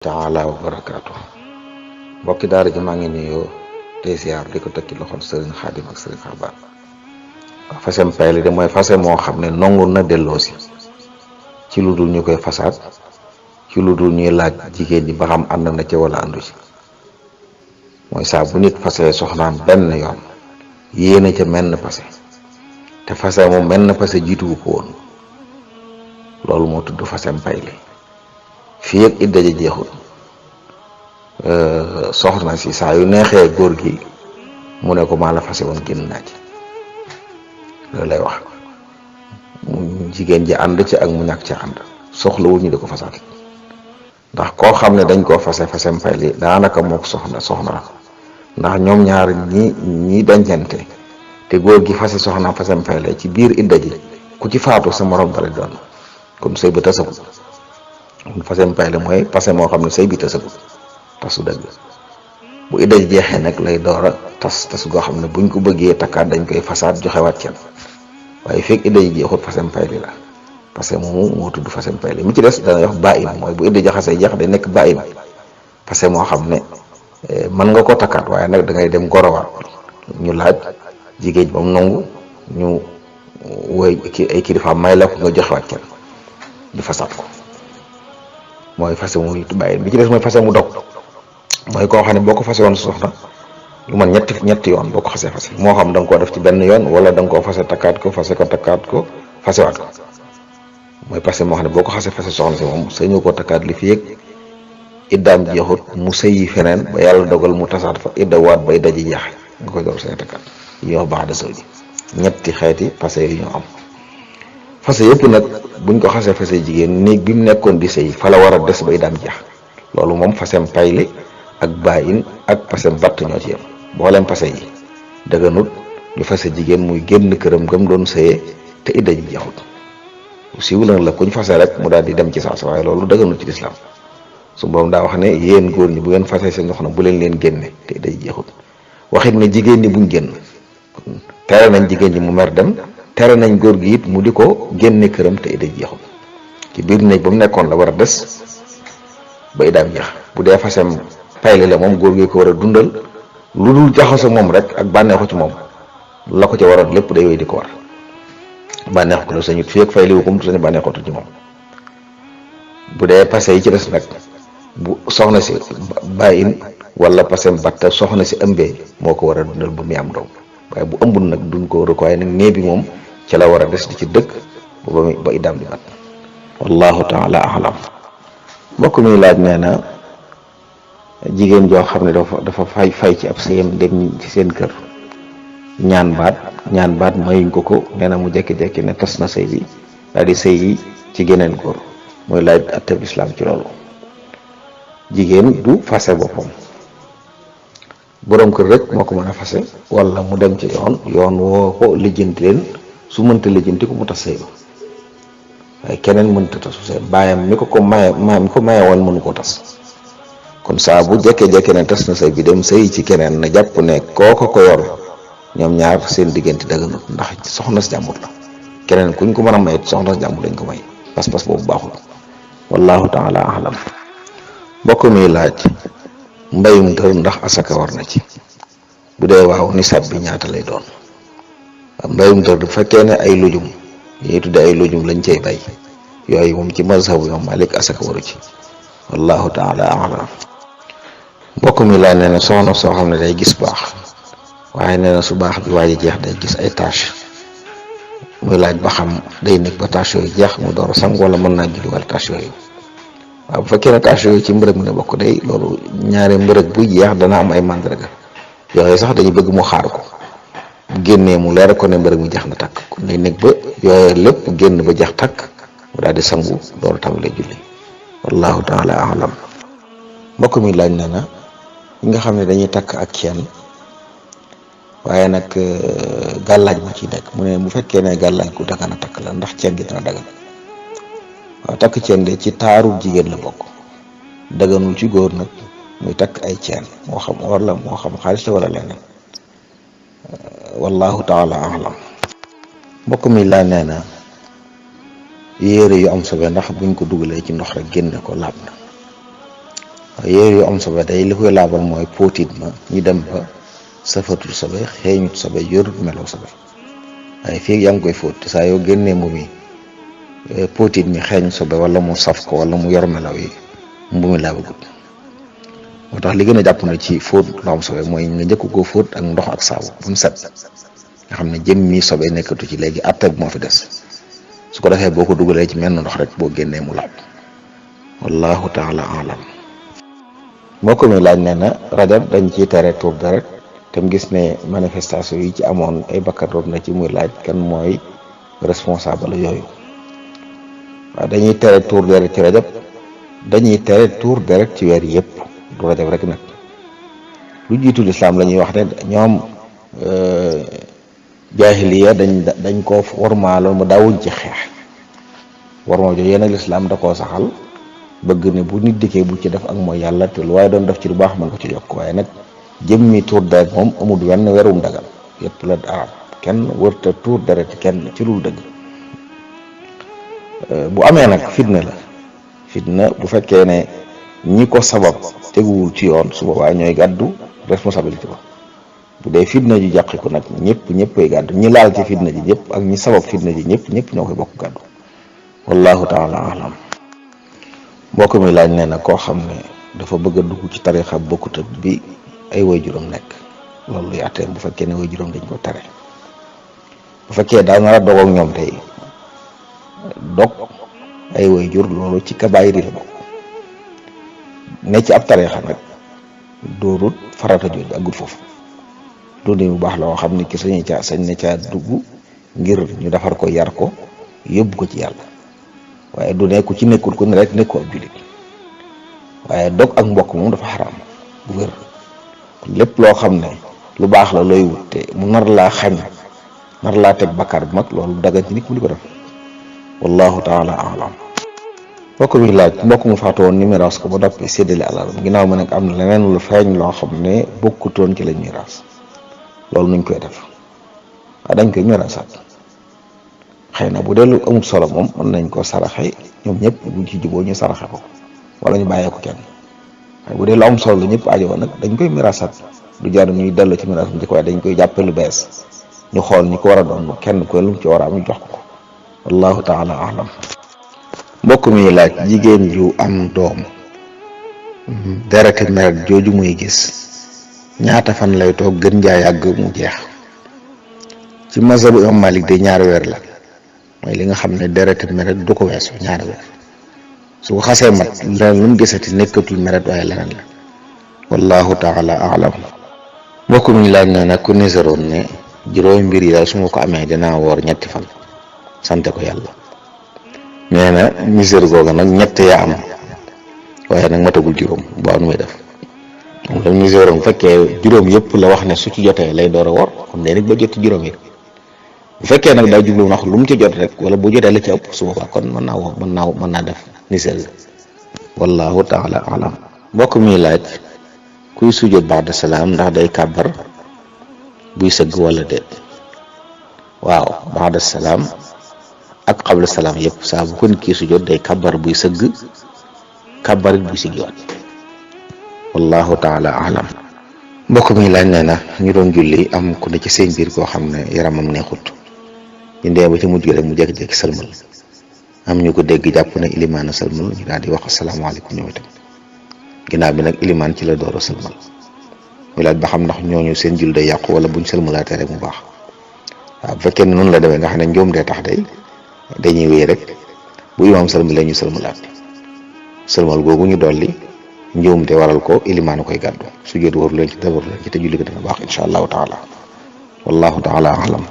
taala wa barakaatu mbokki daara ji maa ngi nuyoo tey ziar di ko teg ci loxol sëriñ Xaadim ak sëriñ Xabaan waaw fasem payli de mooy fase moo xam ne nangu na delloosi ci lu dul ñu koy fasaat ci lu dul ñuy laaj jigéen ñi ba xam ànd na ci wala àndu ci mooy saa bu nit fase soxnaam benn yoon yéene ca menn fase te fase moom menn fase jiituwu ko woon loolu moo tudd fasem payli fii ak idda ji jeexul soxna si saa yu neexee góor gi mu ne ko maa la fase woon génn naa ci loolu lay wax jigéen ji ànd ci ak mu ñàkk ci ànd soxlawul ñu di ko fasaat ndax koo xam ne dañ koo fase fasem payli daanaka mook soxna la ndax ñoom ñaar ñi dencante te góor gi fase soxna fasem payli ci biir idda ji ku ci faatu sa morom dara doon kon sëy ba tasagul fasem payli mooy fase moo xam ne sëy bi tasagul tasu dëgg bu idda ji jeexee nag lay door a tas goo xam ne buñ ko bëggee takkaat dañ koy fasaat joxe wàcceel waaye fekk idda ji jeexut fasem payli la parce que moomu moo tudd fasem payli mi ci des dana wax baa in mooy bu idda jaxasee jeex day nekk baa in parce que moo xam ne mën nga ko takkaat waaye nag da ngay dem gorowaat ñu laaj jigéen ba mu nangu ñu woy ay kilifa may la ko nga joxe wàcceel di fasaat ko mooy fase mu bàyyi bi ci des mooy fase mu dog mooy koo xam ne boo ko fase woon soxna lu man ñetti yoon boo ko xasee fase moo xam da nga koo def ci benn yoon wala da nga koo fase takkaat ko takkaat ko fasewaat ko mooy fase moo xam ne boo ko xasee fase soxna si moom sañu ko takkaat li fi yëg iddaam jeexut mu sëyi feneen ba yàlla dogal mu tasaat fa idda waat ba idda ji jeex nga koy door say takkaat yi wax baax de sëw ji ñetti xeeti fase yu ñoo am fase yëpp nag buñ ko xasee fase jigéen néeg bi mu nekkoon di sëy fa la war a des ba iddaam jeex loolu moom fasem payli ak baayin ak fasem batt ñoo ci yem booleem fase yi dëgganut ñu fase jigéen muy génn këram gëm doon sëyee te idda ji jeexut siiw la kuñ fase rek mu daal di dem ci saasa waaye loolu dëgganut ci lislaam su boobu daa wax ne yéen góor ñi bu ngeen fase seen soxna bu leen génne te idda ji jeexut waxit ne jigéen ñi buñ génn tere nañ jigéen ñi mu mer dem tere nañ góor gi it mu di ko génne këram te idda ji jeexut ci biir néeg ba mu nekkoon la war a des ba iddaam jeex bu dee fasem payli la moom góor gi ko war a dundal lu dul jaxasoo moom rek ak bànneexu ci moom la ko ca waroon lépp day wéy di ko war bànneexu ko la sañut fii ak fayli wu ko mu sañu bànneexootu ci moom bu dee passé yi ci des nag bu soxna si bàyyin wala passé batta soxna si ëmbee moo ko war a dundal ba muy am doom waaye bu ëmbul nag duñ ko war a ko waaye nag nee bi moom ci la war a des di ci dëkk ba iddaam di mat wallahu taala alam mbokk mi laaj nee na jigéen joo xam ne dafa fay ci ab sëyam dem ci seen kër ñaan baat mayuñ ko nee na mu jekki-jekki ne tas na sëy bi daal di sëy yi ci geneen góor mooy laaj atteb islam ci loolu jigéen du fase boppam boroom kër rek moo ko mën a fase wala mu dem ci yoon woo ko lijjanti leen su mënta lijjanti ko mu tas sëy ba waaye keneen mënta tasu sëy baayam mi ko maye woon mënu ko tas kon saa bu jekkee ne tas na sëy bi dem sëy ci keneen na jàpp ne kooko ko yor ñoom ñaar seen diggante daganut ndax soxna si jàmbur la keneen kuñ ko mën a may soxna si jàmbur lañ ko may pas-pas boobu baaxul wallahu taala alam mbokk mi laaj mbayum dër ndax asaka war na ci bu dee waaw nisaab bi ñaata lay doon mbayum dër bu fekkee ne ay lujum ñuy tudde ay lujum lañ cay bay yooyu moom ci mazhabu Imam Malik asaka waru ci wallahu taala alam mbokk mi laaj nee na soxna soo xam ne day gis baax waaye nee na su baax bi waaye jeex day gis ay tache muy laaj ba xam day nekk ba tache yooyu jeex mu door a sang wala mën naa julli wala tache yooyu waaw bu fekkee ne tache yooyu ci mbërëg mi ne bokk day loolu ñaari mbërëg buy jeex dana am ay mandarga yooyu sax dañu bëgg mu xaar ko bu génnee mu leer ko ne mbërëg mi jeex na takk kon day nekk ba yooyu lépp génn ba jeex takk mu daal di sangu door a tàmbalee julli wallahu taala alam mbokk mi laaj na ñi nga xam ne dañuy takk ak ceen waaye nag gàllaaj ma ci nekk mu ne bu fekkee ne gàllaaj gu dagan a takk la ndax ceen gi dana dagan waaw takk ceen de ci taaru jigéen la bokk daganul ci góor nag muy takk ay ceen moo xam or la moo xam xaalis la wala leneen wallahu taala alam mbokk mi laa nee na yére yu am sobe ndax buñ ko dugalee ci ndox rek génne ko laab na yére yu am sobe day li koy laabal mooy póotit ma ñu dem ba safatul sobe xeeñut sobe yorut melaw sobe waaye fii yaa ngi koy fóot saa yoo génnee mbu mi póotit mi xeeñ sobe wala mu saf ko wala mu yor melaw yi mbu mi laabagut. moo tax li gën a jàpp na ci fóot lu am sobe mooy nga njëkk koo fóot ak ndox ak saabu ba mu set nga xam ne jëm mi sobe nekkatu ci léegi atte moo fi des su ko defee boo ko dugalee ci menn ndox rek boo génnee mu laab wallahu taala alam. mbokk mi laaj nee na rajab dañ ciy tere tuur deret te mu gis ne manifestation yi ci amoon ay bakkat root na ci muy laaj kan mooy responsable yooyu. waaw dañuy tere tuur deret ci rajab dañuy tere tuur deret ci weer yëpp du rajab rek nag lu jiitu lislaam la ñuy wax ne ñoom jaahiliya dañ koo wormaaloon mu daawuñ ci xeex worma jooju yéen ak lislaam da koo saxal bëgg ne bu nit dikkee bu ci def ak mooy yàlla te lu waaye doon def ci lu baax mën ko ci yokk waaye nag jëmmi tuur deret moom amul wenn werum dagal yëpp la arab kenn wërta tuur deret kenn ci lu dëgg. bu amee nag fitna bu fekkee ne ñi ko sabab teguwul ci yoon su boobaa ñooy gàddu responsabilité ba bu dee fitna ji jàqiku nag ñëppay gàddu ñi laal ci fitna ji ñëpp ak ñi sabab fitna ji ñëpp ñoo koy bokk gàddu wallahu taala alam. mbokk mi laaj nee na koo xam ne dafa bëgg a dugg ci tarixa bokkut ak bi ay waajuram nekk loolu luy àtteem bu fekkee ne waajuram dañ ko tere bu fekkee daa nar a dog ak ñoom tey dog ay waajur loolu ci kabaayir yi la bokk ne ci ab tarixa nag doorut farata jooju aggut foofu dund bu baax la woo xam ne ki sañ ne caa dugg ngir ñu defar ko yar ko yóbbu ko ci yàlla waaye du nekku ci nekkul ko ne rek nekku ab jullit waaye dog ak mbokk moom dafa xaraam bu wér lépp loo xam ne lu baax la looy wut te mu nar laa xañ nar laa teg bakkaar bu mag loolu dagan ci nit mu di ko def wallahu taala alam. mbokk mi laaj mbokk mu faatu woon ñu miraas ko ba noppi séddale alalam ginnaaw ma nag am na leneen lu feeñ loo xam ne bokkutoon ci lañ miraas loolu nuñ koy def dañ koy miraasaat xëy na bu dee lu amul solo moom mën nañ ko saraxe ñoom ñëpp buñ ci juboo ñu saraxe ko wala ñu bàyyee ko kenn waaye bu dee lu am solo la ñëpp aajo nag dañ koy miraasaat du jar ñuy dellu ci miraas bu njëkk waaye dañ koy jàppe lu bees ñu xool ñi ko war a doon kenn ku lu mu ci war a am ñu jox ko wallahu taala alam. mbokk mi laaj jigéen ju am doom dereti meret jooju muy gis ñaata fan lay toog gën jaa yàgg mu jeex. ci mazhabu imam Malik de ñaari weer la mooy li nga xam ne dereti meret du ko weesu ñaari weer su ko xasee mat leneen lu mu gisati nekkatul meret waaye leneen la wallahu taala alam. mbokk mi laaj na nag ku niseroon ne juróomi mbir yi daal su ma ko amee dinaa woor ñetti fan sante ko yàlla nee na misère googa nag ñett yaa am waaye nag matagul juróom bu am nu muy def moom la misère bu fekkee juróom yëpp la wax ne su ci jotee lay door a woor kon day nit ba jot juróom yi bu fekkee nag daa jublu wax lu mu ci jot rek wala bu jotee la ci ëpp su boobaa kon mën naa woor mën naa def misère wallahu taala alam. mbokk mi laaj kuy sujjóot ba'da salaam ndax day kàbbar buy sëgg wala déet. waaw ba'da salaam ak qabla salaam yëpp saa bu ko nit kii sujjóot day kàbbar buy sëgg kàbbarit buy siggiwaat wallahu taala alam. mbokk mi laaj nee na ñu doon julli am ku ne ci seen biir koo xam ne yaramam neexut ñu ndee ba ci mujj gi rek mu jékki-jékki sëlmal am ñu ko dégg jàpp ne ilimaan a sëlmal ñu daal di wax asalaamaaleykum ñoom itam ginnaaw bi nag ilimaan ci la door a sëlmal muy laaj ba xam ndax ñooñu seen jul day yàqu wala buñ sëlmalaatee rek mu baax. waaw bu fekkee ne noonu la demee nga xam ne njoom dee tax day dañuy wéy rek bu imaam sëlmalee ñu sëlmalaat sëlmal googu ñu dolli njoom te waral ko ilimaan koy gàddu su jot waru leen ci dabar leen ci te julli ko dana baax insha allahu taala wallahu taala alam.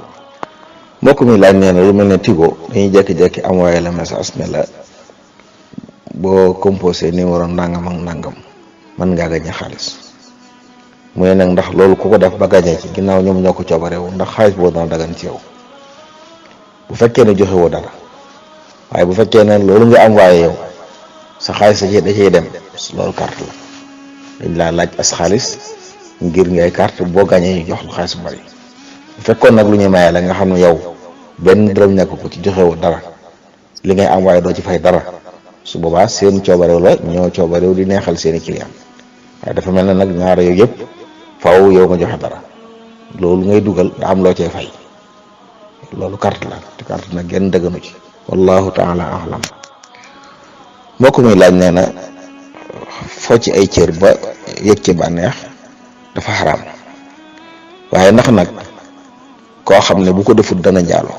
mbokk mi laaj nee na lu mel ne Tigo dañuy jékki-jékki envoyé la message ne la boo composé numéro nangam ak nangam mën ngaa gañe xaalis mu ne nag ndax loolu ku ko def ba gañe ci ginnaaw ñoom ñoo ko coobarewu ndax xaalis boobu dana dagan ci yow bu fekkee ne joxe woo dara waaye bu fekkee ne loolu nga envoyé yow sa xaalis da cay dem loolu carte la dañ laa laaj as xaalis ngir ngay carte boo gañee ñu jox la xaalis bu bari bu fekkoon nag lu ñuy maye la nga xam ne yow benn dërëm nekk ko ci joxe woo dara li ngay envoyé doo ci fay dara su boobaa seen coobarew la ñoo coobarew di neexal seeni client waaye dafa mel ne nag ñaar yooyu yëpp faaw yow nga joxe dara loolu ngay dugal da am loo cee fay loolu carte la te carte nag genn dëgganu ci wallahu taala alam. mbokk mi laaj nee na foo ci ay cër ba yëg ci bànneex dafa xaraam waaye ndax nag koo xam ne bu ko defut dana njaaloo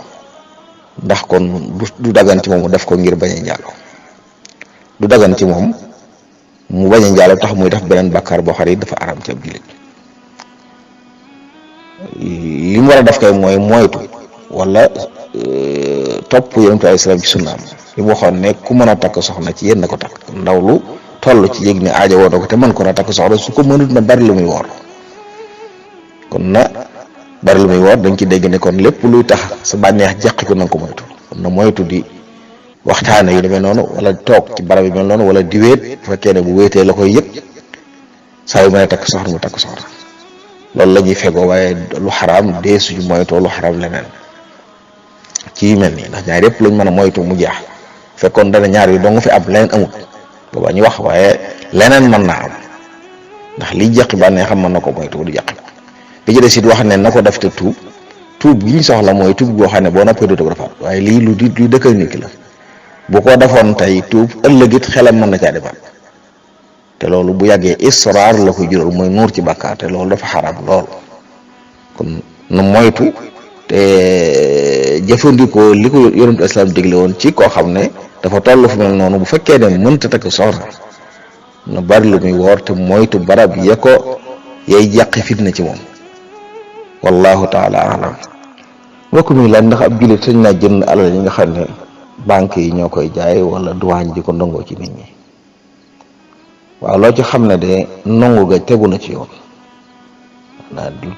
ndax kon du dagan ci moom mu def ko ngir bañ a njaaloo du dagan ci moom mu bañ a njaaloo tax muy def beneen bàkkaar boo xam ne dafa xaraam ci ab jullit li mu war a def kay mooy moytu wala topp yonent bi salaam ci sunnaam li mu waxoon ne ku mën a takk soxna ci yéen na ko takk ndaw lu toll ci yéeg ne aajo woo na ko te mën ko na takk soxna su ko mënut na bari lu muy woor kon na bari lu muy woor dañ ci dégg ne kon lépp luy tax sa bànneex jeqi ko na nga ko moytu kon na moytu di waxtaane yu demee noonu wala toog ci barab yi mel noonu wala di wéet bu fekkee ne bu wéetee la koy yëg saa yu mën a takk soxna mu takk soxna loolu la ñuy fegoo waaye lu xaraam dee suñu moytoo lu xaraam leneen ci yu mel nii ndax ñaar yëpp lañ mën a moytu mu jeex fekkoon dana ñaar yu dong fi am leneen amut boobaa ñu wax waaye leneen mën naa am ndax liy jeqi bànnee xam mën na ko moytu du jeqi bi ci des it wax ne na ko def te tuub gi ñu soxla mooy tuub goo xam ne boo noppee dootoo ko defaat waaye lii lu dëkkal nit ki la bu ko defoon tey tuub ëllëg it xelam mën na caa defaat te loolu bu yàggee israar la koy jural mooy nuur ci bàkkaar te loolu dafa xaraam lool kon nu moytu te jëfandikoo li ko yonentu islam digle woon ci koo xam ne dafa toll fu mel noonu bu fekkee ne mënta takk soxna na bari lu muy woor te moytu barab ya ko yay jàqi fitna ci moom wallahu taala alam. mbokk mi laaj ndax ab jullit sañ naa jënd alal yi nga xam ne banque yi ñoo koy jaay wala douane ji ko ndongoo ci nit ñi waaw loo ci xam ne de nongu ga tegu na ci yoon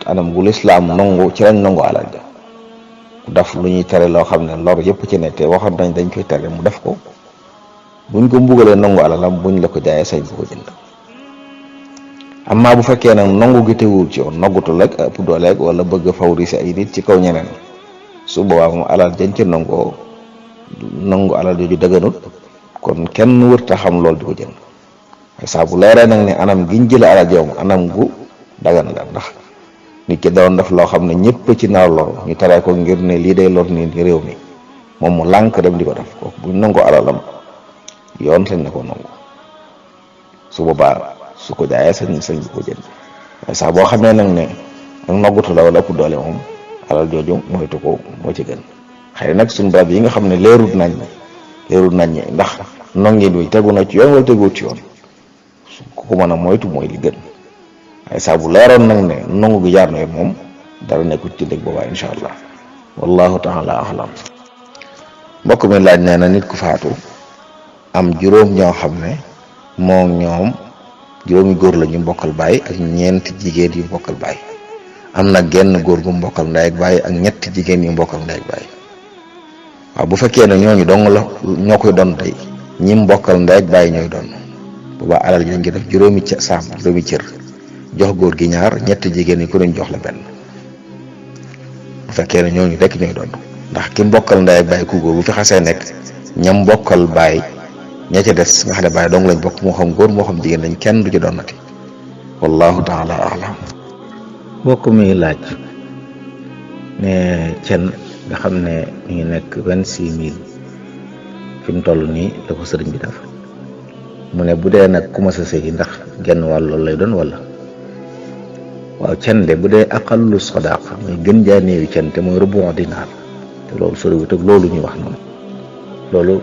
anam gu lislaam nongu ci lañ nongu alal ja daf lu ñuy tere loo xam ne lor yëpp ci ne te waxoon nañ dañ koy tere mu def ko buñ ko mbugalee nongu alalam buñ la ko jaayee sañ bu ko jënd amma bu fekkee nag nongu gi teguwul ci yoon noggutul rek ëpp dooleeg wala bëgg a favoriser ay nit ci kaw ñeneen su boobaa moom alal jañ ci nongoo nangu alal jooju dëgganut kon kenn wërta xam loolu di ko jënd waaye saa bu leeree nag ne anam giñ jële alal joom anam gu dagan la ndax nit ki doon def loo xam ne ñëpp ci naar lor ñu tere ko ngir ne lii day lor ni réew mi moom mu lànk dem di ko def kooku buñ nangu alalam yoon sañ na ko nangu su boobaa su ko jaayee sañ bi ko jënd waaye saa boo xamee nag ne ak noggutu la wala ëpp doole moom alal jooju moytu ko moo ci gën xëy nag suñu barab yi nga xam ne leerut nañ ndax nongin wi tegu na ci yoon wala teguwut ci yoon su ko mën a moytu mooy li gën waaye saa bu leeroon nag ne nongu gi jaar na yoon moom dara nekkut ci dëgg boobaa incha allah wallahu taala alam. mbokk mi laaj nee na nit ku faatu am juróom ñoo xam ne moom ñoom juróomi góor la ñu mbokkal baay ak ñeenti jigéen yu mbokkal baay am na genn góor gu mbokkal ndey ak baay ak ñetti jigéen yu mbokkal ndey ak baay waaw bu fekkee ne ñooñu dong la ñoo koy doon tey ñi mbokkal ndey ak baay ñooy doon boobaa alal ji dañ ko def juróomi cër jox góor gi ñaar ñetti jigéen yi ku ñu jox la benn bu fekkee ne ñooñu rek ñooy doon ndax ki mbokkal ndey ak baay ku góor bu fi xasee nekk ñam mbokkal baay ña ca des nga xam ne baay dong lañ bokk moo xam góor moo xam jigéen lañ kenn du ci doonati wallahu taala alam. mbokk mi laaj ne cen nga xam ne mi ngi nekk 26 000 fi mu toll nii la ko sëriñ bi def mu ne bu dee nag ku ma sa sëy ndax genn wàll loolu lay doon wala waaw cen de bu dee aqallu sadaq muy gën jaa néewi cen te mooy rubu dinaar te loolu soriwut ak loolu ñuy wax noonu loolu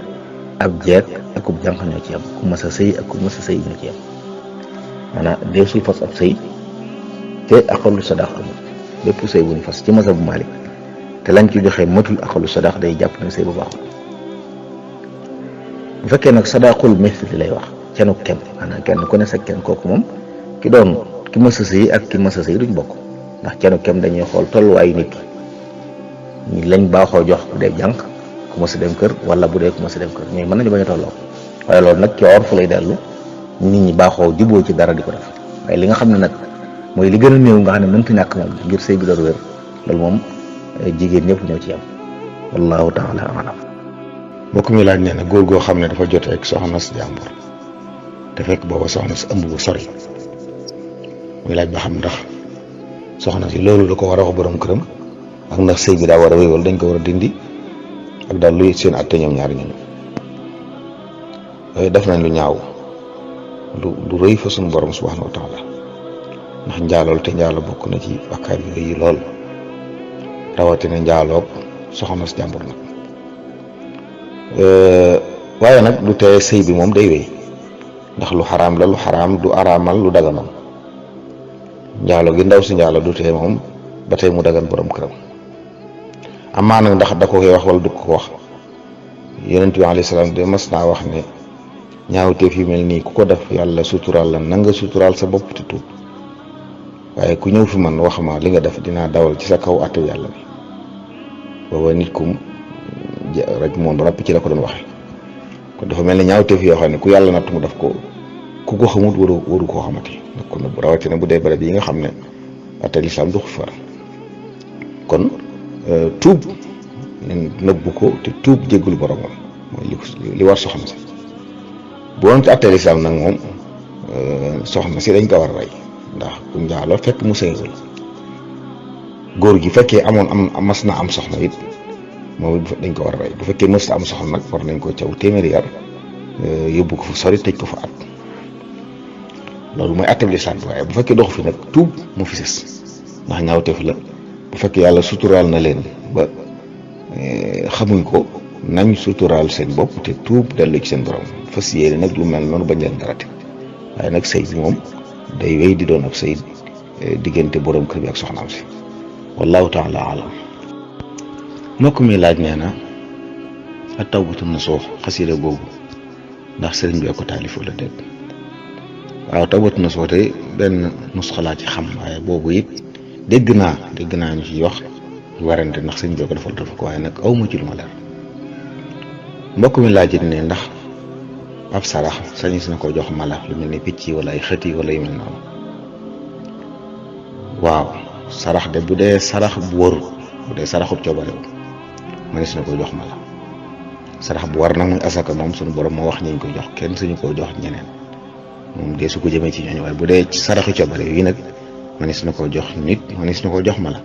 ab jeeg ak ub jànq ñoo ci yam ku ma sa sëy ak ku ma sa sëy ñoo ci yam maanaam deesul fas ab sëy te aqallu sadaq amul bépp sëy bu ñu fas ci mazhabu Maalik te lañ ci joxe matul aqallu sadaq day jàpp ne sëy bu baaxul bu fekkee nag sadaqul mithli lay wax cenu kem maanaam kenn ku ne sa kenn kooku moom ki mës a sëy ak ki mës a sëy duñ bokk ndax cenu kem dañuy xool tolluwaayu nit ñi lañ baaxoo jox bu dee jànq ku mës a dem kër wala bu dee ku mës a dem kër ñooy mën nañu bañ a tolloo waaye loolu nag ci orfu lay dellu nit ñi baaxoo juboo ci dara di ko def waaye li nga xam ne nag mooy li gën a néew nga xam ne mënta ñàkk moom ngir sëy bi doon wér loolu moom jigéen ñëpp ñoo ci am wallahu taala alam. mbokk mi laaj nee na góor goo xam ne dafa jotee ak soxna si jàmbur te fekk booba soxna si ëmb bu sori muy laaj ba xam ndax soxna si loolu da ko war a wax borom këram ak ndax sëy bi daa war a wéy wala dañ ko war a dindi ak daal luy seen atte ñoom ñaari ñooñu yooyu def nañ lu ñaaw lu rëy fa suñu borom subhanahu wa taala ndax njaalool te njaalo bokk na ci bakkaar yu rëy yi lool rawatina njaaloog soxna si jàmbur nag waaye nag du tee sëy bi moom day wéy ndax lu xaraam la lu xaraam du araamal lu daganam njaalo gi ndaw si njaalo du tee moom ba tey mu dagan borom këram amaa nag ndax da ko koy wax wala du ko wax yonent bi alayhi salaam de mas naa wax ne ñaawteef yu mel nii ku ko def yàlla suturaal la na nga suturaal sa bopp te tuub waaye ku ñëw fi man wax ma li nga def dinaa dawal ci sa kaw àttew yàlla bi booba nit ku rek moom ràpp ci la ko doon waxe kon dafa mel ne ñaawteef yoo xam ne ku yàlla natt mu def ko ku ko xamut waru koo xamati kon rawatina bu dee barab yi nga xam ne atte lislaam du far kon tuub nëbbu ko te tuub jéggul boromam mooy li war soxna si bu woon ci atte lislaam nag moom soxna si dañ ko war a rey ndax ku njaaloo fekk mu sëyul góor gi fekkee am mas na am soxna it moom dañ ko war a rey bu fekkee mës ta am soxna nag war nañ ko caw téeméeri yar yóbbu ko fu sori tëj ko fa at loolu mooy atte lislaam bi waaye bu fekkee doxu fi nag tuub mu fi sës ndax ñaawteef la bu fekkee yàlla suturaal na leen ba xamuñ ko nañ suturaal seen bopp te tuub dellu ci seen borom fas yéene nag lu mel noonu bañ leen darate waaye nag sëy bi moom day wéy di doon ab sëy diggante borom kër bi ak soxnaam si wallahu taala alam mbokk mi laaj nee na ak tawbatu nasuux xasida googu ndax sëriñ bi ko taalif wala déet waaw tawbatu nasuux te benn nusxa ci xam waaye boobu it dégg naa ñu ci wax warante ndax sëriñ bi ko defal ko waaye nag awma ci lu ma leer mbokk mi laaj it ne ndax ab sarax sañis na ko jox mala lu mel ni picc yi wala ay xët yi wala yu mel noonu waaw sarax de bu dee sarax bu wóorul bu dee saraxut coobarewu mënees na ko jox mala sarax bu war nag muy asaka moom suñu borom moo wax ñu koy jox kenn suñu ko jox ñeneen moom dee su ko jëmee ci ñooñu waaye bu dee ci saraxu coobarewu yi nag mënees na ko jox nit mënees na ko jox mala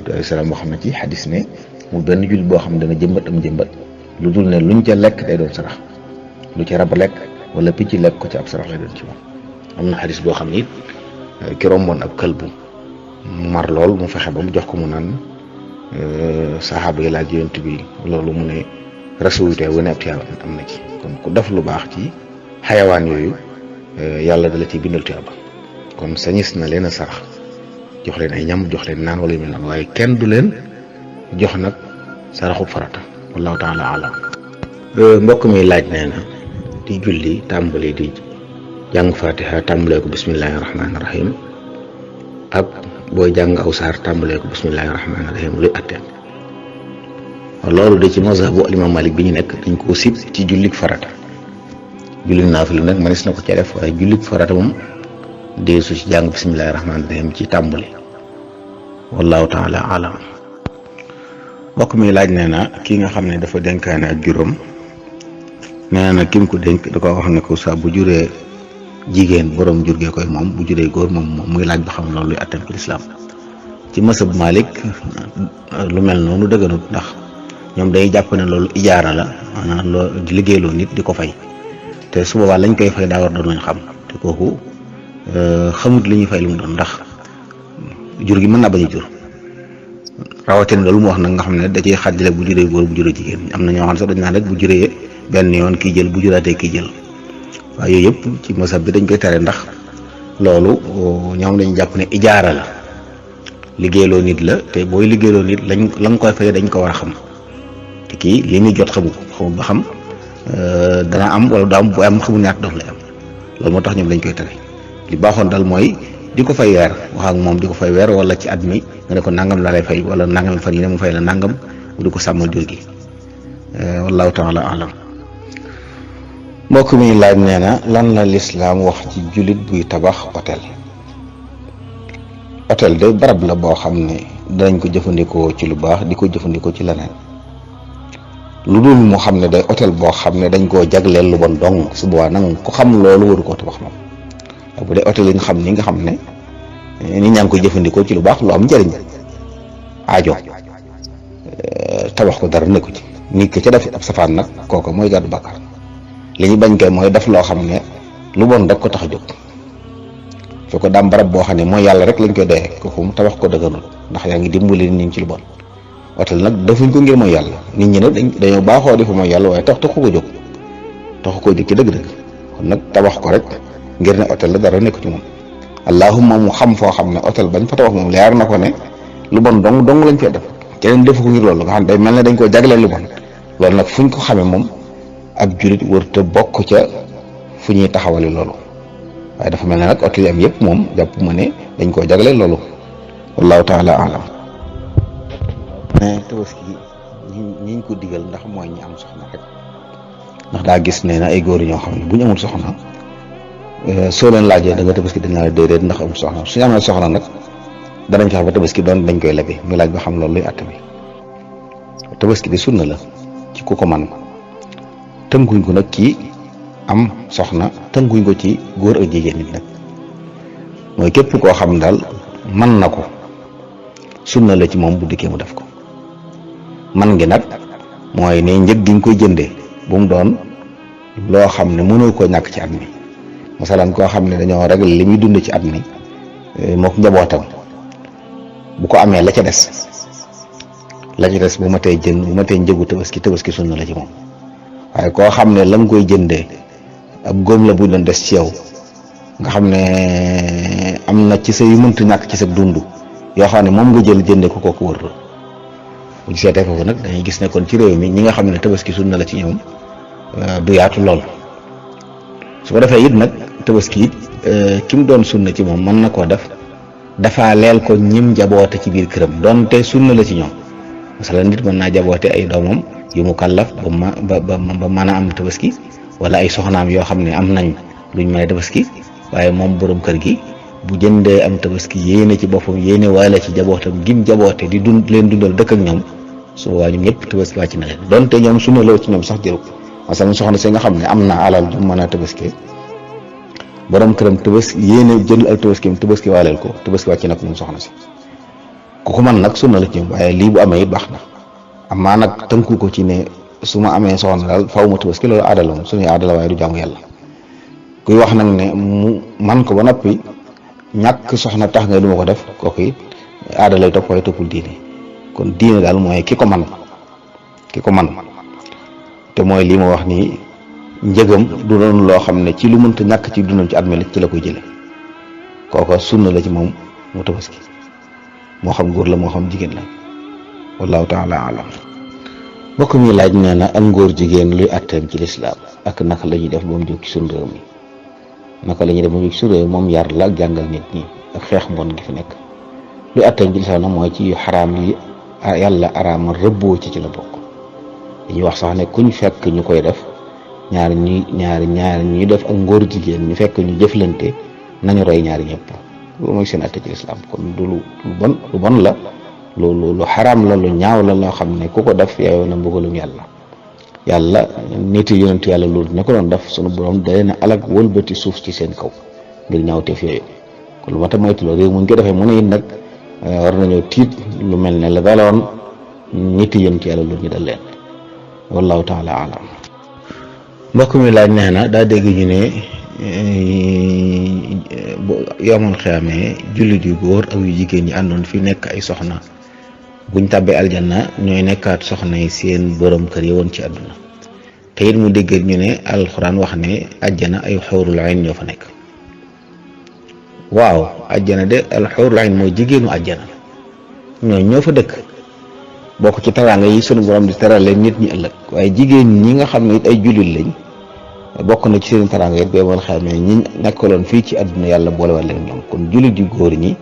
doy salaam boo xam ne ci xadis ne mu benn jul boo xam ne dana jëmbat am jëmbat lu dul ne luñ ca lekk day doon sarax lu ci rab lekk wala picc lekk ko ci ab sarax lay doon ci moom am na xadis boo xam ne it ki romboon ab kël bu mar lool mu fexe ba mu jox ko mu naan saxaaba yi laaj yonent bi loolu mu ne rasuwute wu ne ab tiyaaba am na ci kon ku def lu baax ci xayawaan yooyu yàlla dala ci bindal tiyaaba kon sañis na leen a sarax jox leen ay ñam jox leen naan wala yu mel noonu waaye kenn du leen jox nag saraxu farata wallahu taala alam mbokk mi laaj nee na di julli tàmbali di jàng fatiha tàmbalee ko bismillahi rahmaani rahim ak booy jàng aw saar tàmbalee ko bismillahi rahmaani rahim luy atteem loolu de ci mazhabu imam Malik bi ñu nekk dañ koo sib ci jullik farata jullik naafila nag manis na ko ca def waaye jullik farata moom dee su ci jàng bismillahi rahmaani rahim ci tàmbali wallahu taala alam mbokk mi laaj nee na kii nga xam ne dafa dénkaane ak juróom nee na kim ko dénk da ko wax ne ko saa bu juree jigéen borom jur gee koy moom bu juree góor moom muy laaj ba xam loolu luy atteem ci lislaam ci masab Malik lu mel noonu dëgganut ndax ñoom day jàpp ne loolu ijaara la maanaam loo liggéeyloo nit di ko fay te su boobaa lañ koy fay daa war doon lañ xam te kooku xamut li ñuy fay lu mu doon ndax jur gi mën naa bañ a jur rawatina loolu mu wax nag nga xam ne da ciy xàjjale bu juree góor bu juree jigéen am na ñoo xam ne sax dañ naan rek bu juree benn yoon kii jël bu juraatee kii jël waaye yooyu yëpp ci masab bi dañ koy tere ndax loolu ñoom dañ jàpp ne ijaara la liggéeyloo nit la te booy liggéeyloo nit la nga koy fay dañ ko war a xam te kii li muy jot xamul ba xam dana am wala du am bu am xamul ñaata doom lay am loolu moo tax ñoom dañ koy tere li baaxoon dal mooy di ko fay weer wax ak moom di ko fay weer wala ci at mi nga ne ko nangam laa lay fay wala nangam fan yi ne mu fay la nangam mu di ko sàmmal jur gi wallahu taala alam mbokk mi laaj nee na lan la lislaam wax ci jullit buy tabax hôtel de barab la boo xam ne danañ ko jëfandikoo ci lu baax di ko jëfandikoo ci leneen lu dul moo xam ne day hôtel boo xam ne dañ koo jagleel lu bon dong su boobaa nag ku xam loolu waru koo tabax moom bu dee hôtel yi nga xam ne nit ñaa ngi koy jëfandikoo ci lu baax lu am njëriñ aajo tabax ko dara nekku ci nit ki ca def ab safaan nag kooku mooy gàddu bàkkaar li ñu bañ koy mooy def loo xam ne lu bon rek ko tax a jóg foo ko daam barab boo xam ne mooy yàlla rek lañ koy doyee kooku mu tabax ko dëgganul ndax yaa ngi dimbali nit ñi ci lu bon hôtel nag defuñ ko ngir mooy yàlla nit ñi nag dañoo baaxoo di fa mooy yàlla waaye taxu ko jóg ci dëgg-dëgg kon nag tabax ko rek ngir ne hôtel la dara nekku ci moom allahumma mu xam foo xam ne hôtel bañ fa tabax moom leer na ko ne lu bon dong lañ fee def keneen defu ko ngir loolu nga xam ne day mel ne dañ koo jagleel lu bon loolu nag fuñ ko xamee moom ab julit wërta bokk ca fu ñuy taxawale loolu waaye dafa mel ne nag hôtel yi am yëpp moom jàpp ma ne dañ koo jagleel loolu wallahu taala alam mais tabaski ñiñ ko digal ndax mooy ñi am soxna rek ndax daa gis ne na ay góor ñoo xam ne bu ñu amul soxna soo leen laajee da nga tabaski dañ la déedéet ndax amul soxna suñu amee soxna nag danañ fexe ba tabaski doon dañ koy lebe muy laaj ba xam loolu luy àtt bi tabaski di sunna la ci ku ko man tënkuñ ko nag ci am soxna tënkuñ ko ci góor ak jigéen nit nag mooy képp koo xam daal man na ko sunna la ci moom bu dikkee mu def ko man ngi nag mooy ne njëg gi ñu koy jëndee bu mu doon loo xam ne mënoo koo ñàkk ci at mi masalan koo xam ne dañoo réglé li muy dund ci at mi mook njabootam bu ko amee la ca des bu ma tey njëgu tabaski sunna la ci moom waaye koo xam ne la nga koy jëndee ab góom la bu doon des ci yow nga xam ne am na ci sa yu mënta ñàkk ci sa dund yoo xam ne moom nga jël jëndee ko kooku wër la bu ñu seetee foofu nag dañuy gis ne kon ci réew mi ñi nga xam ne tabaski sunna la ci ñoom du yaatu lool su ko defee it nag tabaski it ki mu doon sunna ci moom mën na koo def dafa leel ko ñim jaboote ci biir këram donte sunna la ci ñoom masalan nit mën naa jaboote ay doomam yu mu kàllaf ba mën a am tabaski wala ay soxnaam yoo xam ne am nañ luñ mën a tabaski waaye moom borom kër gi bu jëndee am tabaski yéene ci boppam yéene waale ci jabootam gim jaboote di leen dundal dëkk ak ñoom su boobaa ñoom ñëpp tabaski wàcc na leen donte ñoom sunna la ci ñoom sax jëru masalan soxna si nga xam ne am na alal ju mën a tabaski borom këram tabaski yéene jënd ak tabaski waaleel ko tabaski wàcc nag moom soxna si ku ko man nag sunna la ci ñoom waaye lii bu amee it baax na amaa nag tënku ko ci ne su ma amee soxna daal faaw ma tabaski loolu aada la moom suñuy aada la waaye du jaamu yàlla kuy wax nag ne mu man ko ba noppi ñàkk soxna tax nga du ma ko def kooku it aada lay topp waaye toppul diine kon diine daal mooy ki ko man te mooy lii ma wax nii njëgam du doon loo xam ne ci lu mënta ñàkk ci dundam ci at mi la ci la koy jële kooka sunna la ci moom mu tabaski moo xam góor la moo xam jigéen la wallahu taala alam mbokk mi laaj nee na ak ngóor jigéen luy atteem ci lislaam ak naka la ñuy def ba mu jóg ci suñu réew mi naka la ñuy def ba mu jóg ci suñu réew moom yar la ak jàngal nit ñi ak xeex mbon gi fi nekk luy atteem ci lislaam nag mooy ci yu xaraam yi yàlla araamal rëbboo ci la bokk dañuy wax sax ne kuñ fekk ñu koy def ñaar ñuy def ak ngóor jigéen ñu fekk ñu jëflante nañu roy ñaari ñëpp loolu mooy seen atte ci lislaam kon du lu bon la lu xaraam la lu ñaaw la loo xam ne ku ko def yaayoo na mbugalum yàlla nit yi yonent yàlla loolu ne ko doon def sunu borom da leen a alag wëlbati suuf ci seen kaw ngir ñaawteef yooyu kon lu ma ta moytu la réew muñ ko defee mu ne it nag war nañoo tiit lu mel ne la daloon nit yi yonent yàlla loolu ñu dal leen wallahu taala alam mbokk mi laaj nee na daa dégg ñu ne yomal xiyaamee jullit yu góor ak yu jigéen ñi àndoon fi nekk ay soxna buñ tàbbee aljanna ñooy nekkaat soxna yi seen borom kër yi woon ci àdduna te it mu dégg ñu ne alxuraan wax ne àjjana ay xuurul ayn ñoo fa nekk waaw àjjana de alxuurul ayn mooy jigéenu àjjana ñoo fa dëkk bokk ci teraanga yi sunu borom di terale nit ñi ëllëg waaye jigéen ñi nga xam ne it ay jullit lañ bokk na ci seen teraanga it bee xamee ñi nekkaloon fii ci àdduna yàlla boolewal leen ñoom kon jullit yu góor ñi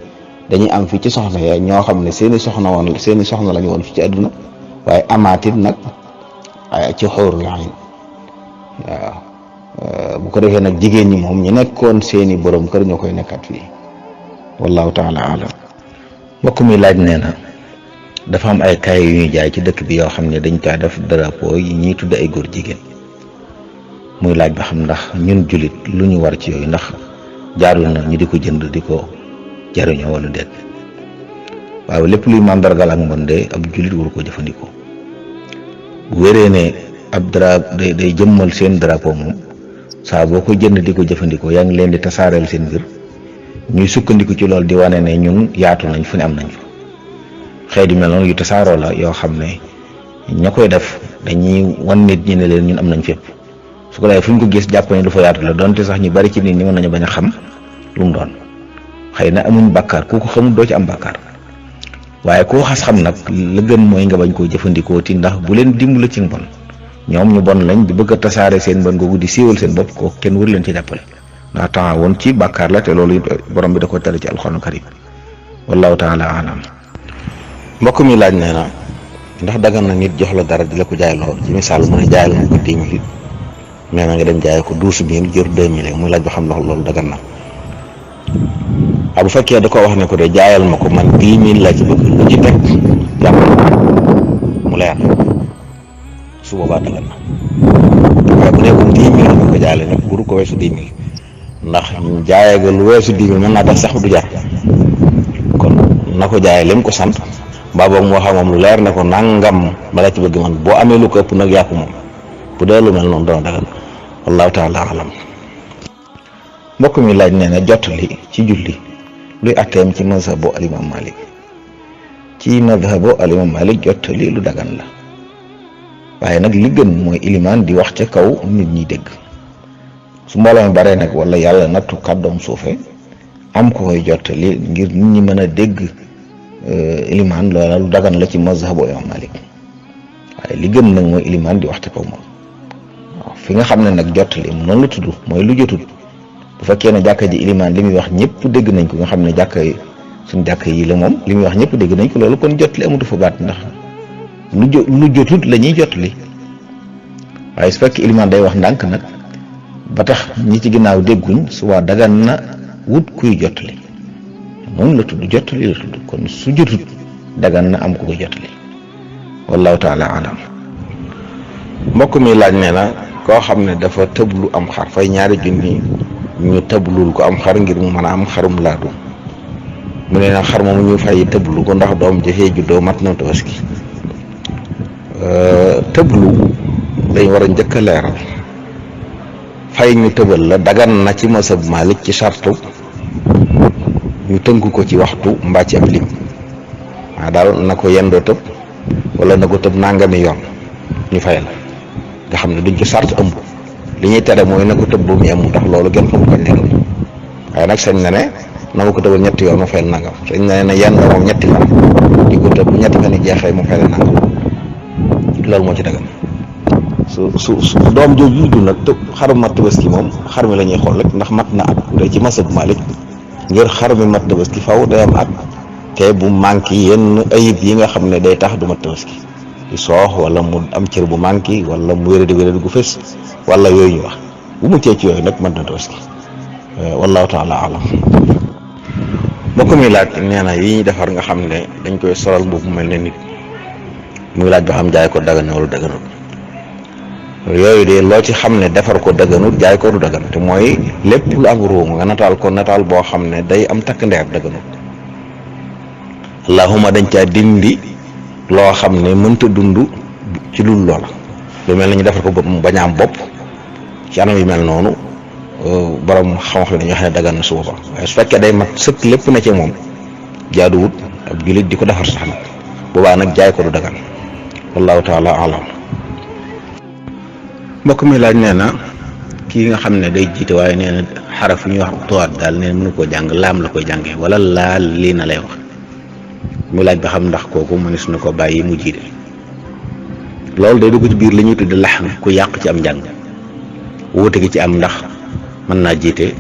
dañuy am fii ci soxna ya ñoo xam ne seeni soxna lañu woon fii ci àdduna waaye amaatit nag ci xuurul ayn waaw bu ko defee nag jigéen ñi moom ñu nekkoon seeni borom kër ñoo koy nekkaat fii wallahu taala alam mbokk mi laaj nee na dafa am ay kaye yu ñuy jaay ci dëkk bi yoo xam ne dañ kaa def drapeau yi ñuy tudd ay góor jigéen muy laaj ba xam ndax ñun jullit lu ñu war ci yooyu ndax jaarul na ñu di ko jënd di ko jariñoo wala déet. waaw lépp luy màndargal ak mbon de ab jullit waru ko jëfandikoo bu wéree ne ab day jëmmal seen drapeau moom saa boo ko jënd di ko jëfandikoo yaa ngi leen di tasaareel seen mbir ñuy sukkandiku ci loolu di wane ne ñun yaatu nañ fu ne am nañ fa xeet yu mel noonu yu tasaaroo la yoo xam ne ña koy def dañuy wan nit ñi ne leen ñun am nañ fépp su ko defee fu ñu ko gis jàpp ne du fa yaatu la donte sax ñu bari ci nit ñi mën nañu bañ a xam lu mu doon xëy na amuñ bàkkaar ku ko xamul doo ci am bàkkaar waaye koo xas xam nag la gën mooy nga bañ koo jëfandikoo ti ndax bu leen dimbali ci mbon ñoom ñu bon lañ di bëgg a tasaare seen mbon googu di siiwal seen bopp ko kenn wër leen ci jàppale ndax temps woon ci bàkkaar la te loolu borom bi da ko tere ci alxuraan karim wallahu taala alam. mbokk mi laaj nee na ndax dagan na nit jox la dara di la ko jaay loo ci misaal mu ne jaayal ma ko 10 000 mais na nga dem jaay ko 12 000 jër 2 000 muy laaj ba xam ndax loolu dagan na. bu fekkee da ko wax ne ko de jaayal ma ko man 10 000 laa ci bëgg lu ci teg jàpp mu leer su boobaa dagan na waaye bu nekkoon 10 000 la ko jaayale nag buru ko weesu 10 000 ndax jaayee ga lu weesu 10 000 mën naa tax sax du jar kon na ko jaayee lim ko sant mbaa boog moo xam moom lu leer ne ko nangam ma la ci bëgg man boo amee lu ko ëpp nag yàqu moom bu dee lu mel noonu dana dagan wallahu taala alam. mbokk mi laaj nee na jottali ci julli luy atteem ci mazhabu alimam Malik. ci mazhabu alimam Malik jottali lu dagan la waaye nag li gën mooy ilimaan di wax ca kaw nit ñi dégg su mbooloo mi bare nag wala yàlla nattu kàddoom suufe am ko koy jottali ngir nit ñi mën a dégg ilimaan loola lu dagan la ci mazhabu alimam Malik waaye li gën nag mooy ilimaan di wax ca kaw moom waaw fi nga xam ne nag jottali noonu la tudd mooy lu jotut bu fekkee ne jàkka ji ilimaan li muy wax ñëpp dégg nañ ko nga xam ne jàkka suñ jàkka yi la moom li muy wax ñëpp dégg nañ ko loolu kon jotali amatu fa baat ndax lu jotut la ñuy jotali waaye su fekkee ilimaan day wax ndànk nag ba tax ñi ci ginnaaw dégguñ suba dagan na wut kuy jotali noonu la tudd jotali la tudd kon su jotut dagan na am ku ko jotali wallahu taala alam. mbokk mi laaj nee na koo xam ne dafa tëblu am xar fay ñaari junni ñu tëblul ko am xar ngir mu mën a am xarum laadu mu ne nag xar moomu ñu fay tëblu ko ndax doom jafee juddoo mat na tabaski. tëblu dañ war a njëkk a leeral fay ñu tëbal la dagan na ci masab Malik ci sartu ñu tënk ko ci waxtu mbaa ci ab lim waa daal na ko yendoo tëb wala na ko tëb nangami yoon ñu fay la nga xam ne duñ ci sart ëmb li ñuy tere mooy na ko tëb ba mu yem ndax loolu gën xamul kañ lay doon waaye nag sañ na ne na ma ko tëbal ñetti yoon ma fay la nangam sañ na ne yenn moom ñetti fan di ko tëb ñetti fan yi jeexee ma fay la nangam loolu moo ci dagan su doom jooju juddu nag tëb xarum mat tabaski moom xar mi la ñuy xool rek ndax mat na at bu dee ci masab Malik ngir xar mi mat tabaski faw day am at te bu manqué yenn ayib yi nga xam ne day tax du mat tabaski di soox wala mu am cër bu manqué wala mu wéradi gu fës wala yooyu ñu wax bu mu cee ci yooyu nag mën na tabaski wallahu taala alam. mbokk mi laaj nee na yi ñuy defar nga xam ne dañ koy solal boobu mel ne nit muy laaj ba xam jaay ko dagan wala daganut yooyu de loo ci xam ne defar ko daganut jaay ko du dagan te mooy lépp lu am ruum nga nataal ko nataal boo xam ne day am takk ndeer daganut allahuma dañ caa dindi loo xam ne mënta dund ci lul loola lu mel ne ñu defar ko bañ a am bopp ci anam yi mel noonu borom xam-xam dañuy wax ne dagan na su boobaa waaye su fekkee day mat sëkk lépp na ci moom jaaduwut ab jullit di ko defar sax nag boobaa nag jaay ko du dagan wallahu taala alam. mbokk mi laaj nee na kii nga xam ne day jiite waaye nee na xaraf yu ñuy wax tuwaat daal nee na mënu koo jàng laam la koy jàngee wala laal lii na lay wax mu laaj ba xam ndax kooku mënees na ko bàyyi mu jiite loolu day dugg ci biir li ñuy tudde laxn ku yàq ci am njàng wuute gi ci am ndax mën naa jiite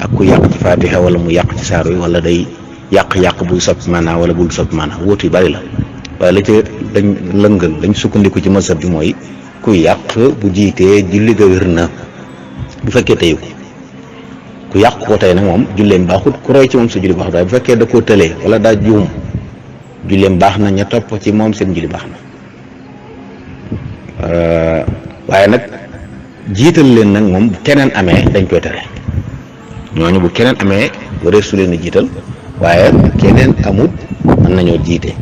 ak ku yàq ci faatiha wala mu yàq ci saaru yi wala day yàq-yàq buy soppi maanaa wala bul soppi maanaa wuute yu bari la waaye la ca dañ lëngal dañ sukkandiku ci mazhab bi mooy ku yàq bu jiitee julli ga wér na bu fekkee teyu ku yàq ko tey nag moom julleem baaxut ku roy ci moom sa julli baaxut waaye bu fekkee da koo tëlee wala daa juum julleem baax na, ña topp ci moom seen julli baax na. waaye nag jiital leen nag moom bu keneen amee dañ koy tere. ñooñu bu keneen amee waree su leen a jiital, waaye keneen amut mën nañoo jiite.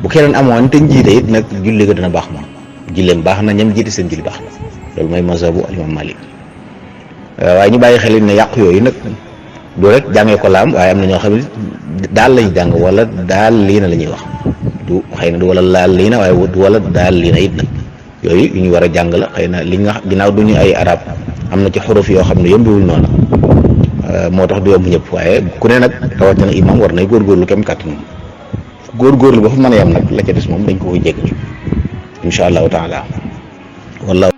bu keneen amoon te jiite it nag julli ga dana baax moom, julleem baax na, ñam jiite seen julli baax na. loolu mooy mazhabu al-imam Malik. waaye ñu bàyyi xel ne yàqu yooyu nag du rek jàngee ko laam, waaye am na ñoo xam ne daal lañ jàng wala daal lii na la ñuy wax, du xëy na du wala laal lii na, waaye wala daal lii na it nag yooyu yu ñu war a jàng la. xëy na li nga ginnaaw du ñu ay arab, am na ci xuruf yoo xam ne yombiwul noonu, moo tax du yomb ñëpp. waaye ku ne nag rawatina imam war nay góorgóorlu kem kàttan, góorgóorlu ba fa mën a yem nag la ca des moom dañ ko koy jéggal incha allahu taala. wallaahu